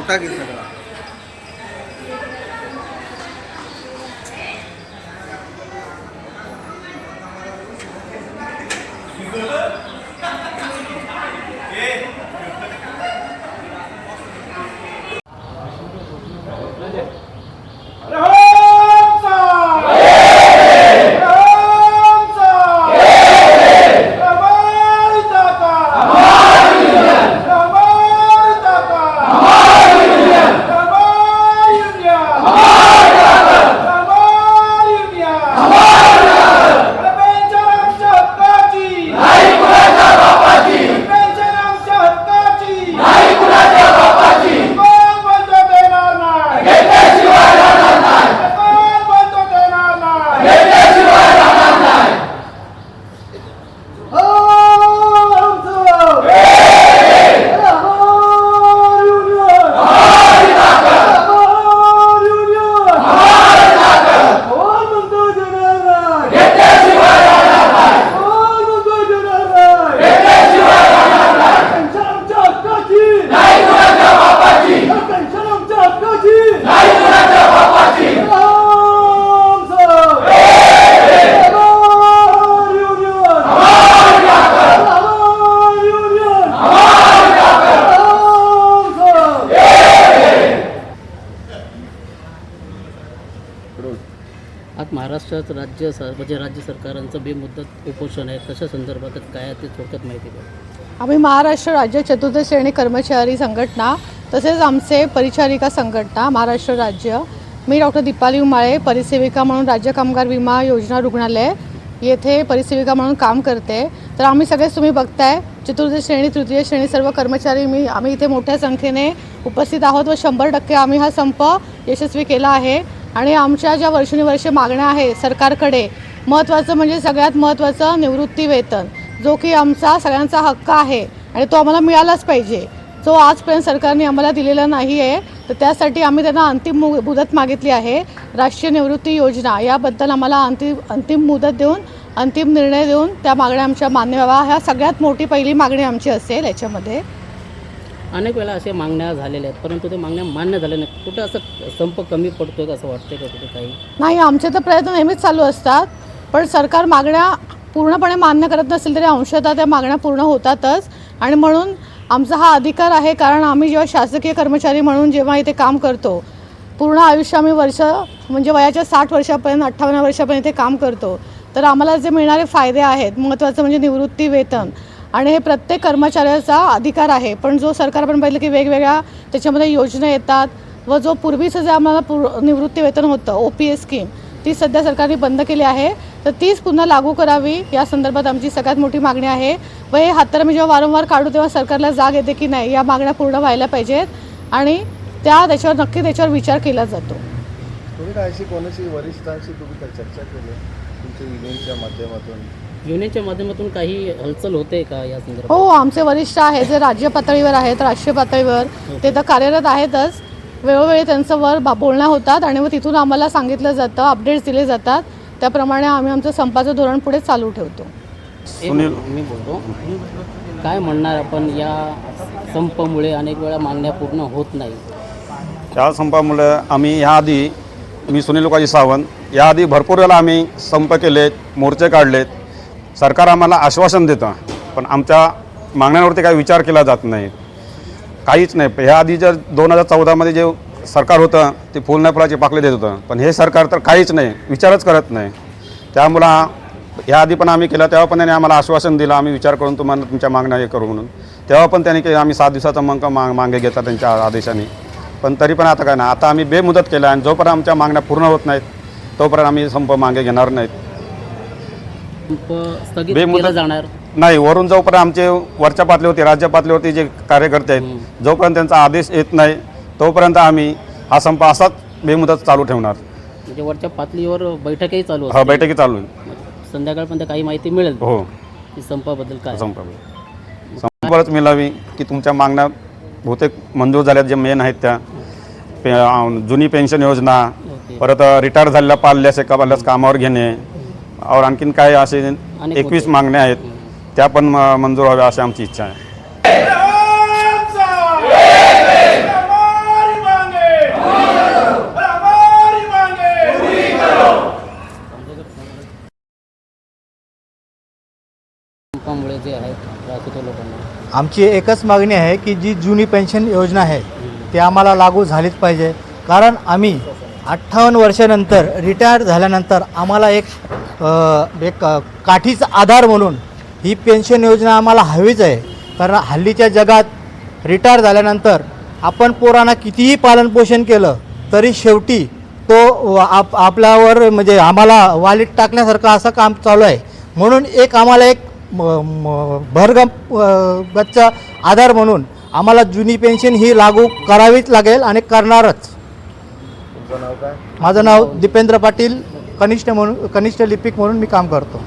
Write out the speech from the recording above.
मोठा की सगळा आज महाराष्ट्रात म्हणजे राज्य सरकारांचं बेमुदत उपोषण आहे, कशा संदर्भात काय आहे ते थोडक्यात माहिती द्या. आम्ही महाराष्ट्र राज्य चतुर्थ श्रेणी कर्मचारी संघटना तसेच आमचे परिचारिका संघटना महाराष्ट्र राज्य, मी डॉक्टर दीपाली उमाळे परिसेविका म्हणून राज्य कामगार विमा योजना रुग्णालय येथे परिसेविका म्हणून काम करते. तर आम्ही सगळेच तुम्ही बघताय चतुर्थ श्रेणी तृतीय श्रेणी सर्व कर्मचारी आम्ही इथे मोठ्या संख्येने उपस्थित आहोत व 100% आम्ही हा संप यशस्वी केला आहे. आणि आमच्या ज्या वर्षानुवर्षे मागण्या आहे सरकारकडे, महत्त्वाचं म्हणजे सगळ्यात महत्त्वाचं निवृत्ती वेतन, जो की आमचा सगळ्यांचा हक्क आहे आणि तो आम्हाला मिळालाच पाहिजे, जो आजपर्यंत सरकारने आम्हाला दिलेला नाही आहे. तर त्यासाठी आम्ही त्यांना अंतिम मुदत मागितली आहे. राष्ट्रीय निवृत्ती योजना याबद्दल आम्हाला अंतिम मुदत देऊन अंतिम निर्णय देऊन त्या मागण्या आमच्या मान्य व्हाव्या. ह्या सगळ्यात मोठी पहिली मागणी आमची असेल. याच्यामध्ये अनेक वेळा अशा मागण्या झालेल्या आहेत, परंतु ते मागण्या मान्य झाल्या नाही. कुठं असं संप कमी पडतोय का असं वाटतंय का कुठे काही? नाही, आमचे तर प्रयत्न नेहमीच चालू असतात, पण सरकार मागण्या पूर्णपणे मान्य करत नसेल तरी अंशतः त्या मागण्या पूर्ण होतातच. आणि म्हणून आमचा हा अधिकार आहे, कारण आम्ही जेव्हा शासकीय कर्मचारी म्हणून जेव्हा इथे काम करतो, पूर्ण आयुष्य आम्ही म्हणजे वयाच्या 60 वर्षापर्यंत 58 वर्षापर्यंत इथे काम करतो, तर आम्हाला जे मिळणारे फायदे आहेत, महत्त्वाचं म्हणजे निवृत्ती वेतन, आणि हे प्रत्येक कर्मचाऱ्याचा अधिकार आहे. पण जो सरकार आपण पाहिलं की वेगवेगळ्या त्याच्यामध्ये योजना येतात व जो पूर्वीचं जे आम्हाला निवृत्ती वेतन होतं OPS स्कीम, ती सध्या सरकारने बंद केली आहे. तर तीच पुन्हा लागू करावी या संदर्भात आमची सगळ्यात मोठी मागणी आहे. व हे हातर मी जेव्हा वारंवार काढू तेव्हा सरकारला जाग येते की नाही, या मागण्या पूर्ण व्हायला पाहिजेत आणि त्याच्यावर नक्की त्याच्यावर विचार केला जातो. तुम्ही अशी कोणाशी वरिष्ठांशी तुम्ही काय चर्चा केली तुमच्या युनियनच्या माध्यमातून काही हालचाल होते का या संदर्भात? हो, आमचे वरिष्ठ आहेत जे राज्य पातळीवर आहेत, राष्ट्रीय पातळीवर ते तर कार्यरत आहेतच. वेळोवेळी त्यांचं बोलणं होतात आणि मग तिथून आम्हाला सांगितलं जातं, अपडेट्स दिले जातात. त्याप्रमाणे आम्ही आमचं संपाचं धोरण पुढे चालू ठेवतो. मी बोलतो, काय म्हणणार आपण या संपामुळे अनेक वेळा मागण्या पूर्ण होत नाही? या संपामुळे आम्ही याआधी मी सुनील लोकाजी सावंत याआधी भरपूर वेळा आम्ही संप केलेत, मोर्चे काढलेत. सरकार आम्हाला आश्वासन देतं, पण आमच्या मागण्यांवरती काही विचार केला जात नाही, काहीच नाही. ह्याआधी जर 2014मध्ये जे सरकार होतं ते फुल नाही फुलाचे पाकळे देत होतं, पण हे सरकार तर काहीच नाही, विचारच करत नाही. त्यामुळं ह्याआधी पण आम्ही केलं, तेव्हा पण त्यांनी आम्हाला आश्वासन दिलं आम्ही विचार करून तुम्हाला तुमच्या मागण्या हे करू म्हणून. तेव्हा पण त्यांनी केलं, आम्ही 7 दिवसाचा मागे घेतला त्यांच्या आदेशाने. पण तरी पण आता काय नाही, आता आम्ही बेमुदत केलं आणि जोपर्यंत आमच्या मागण्या पूर्ण होत नाहीत तोपर्यंत आम्ही संप मागे घेणार नाहीत. स्थगित केला जाणार नाही, वरून जोपर्यंत आमचे वरच्या पातळीवरती राज्य पातळीवरती जे कार्यकर्ते आहेत, जोपर्यंत त्यांचा आदेश येत नाही तोपर्यंत आम्ही हा संप असाच बेमुदत चालू ठेवणार. म्हणजे वरच्या पातळीवर बैठकही चालू हा, बैठकी चालू आहे. संध्याकाळपर्यंत काही माहिती मिळेल हो की संपाबद्दल काय? संपाबद्दल मिळावी की तुमच्या मागण्या बहुतेक मंजूर झाल्यात, जे मेन आहेत त्या जुनी पेन्शन योजना, परत रिटायर झालेल्या पाल्यास एका पाल्यास कामावर घेणे, और आणखीन काय असे 21 मागण्या आहेत त्या पण मंजूर व्हाव्या अशी आमची इच्छा आहे. बाकीच्या लोकांना? आमची एकच मागणी आहे की जी जुनी पेन्शन योजना आहे ती आम्हाला लागू झालीच पाहिजे. कारण आम्ही 58 वर्षानंतर रिटायर झाल्यानंतर आम्हाला एक काठीचा आधार म्हणून ही पेन्शन योजना आम्हाला हवीच आहे. कारण हल्लीच्या जगात रिटायर झाल्यानंतर आपण पोरांना कितीही पालनपोषण केलं तरी शेवटी तो आपल्यावर म्हणजे आम्हाला वालीत टाकण्यासारखं असं काम चालू आहे. म्हणून आम्हाला एक भरगच्चा आधार म्हणून आम्हाला जुनी पेन्शन ही लागू करावीच लागेल आणि करणारच. तुमचं नाव काय? माझं नाव दीपेंद्र पाटील, कनिष्ठ लिपिक म्हणून मी काम करतो.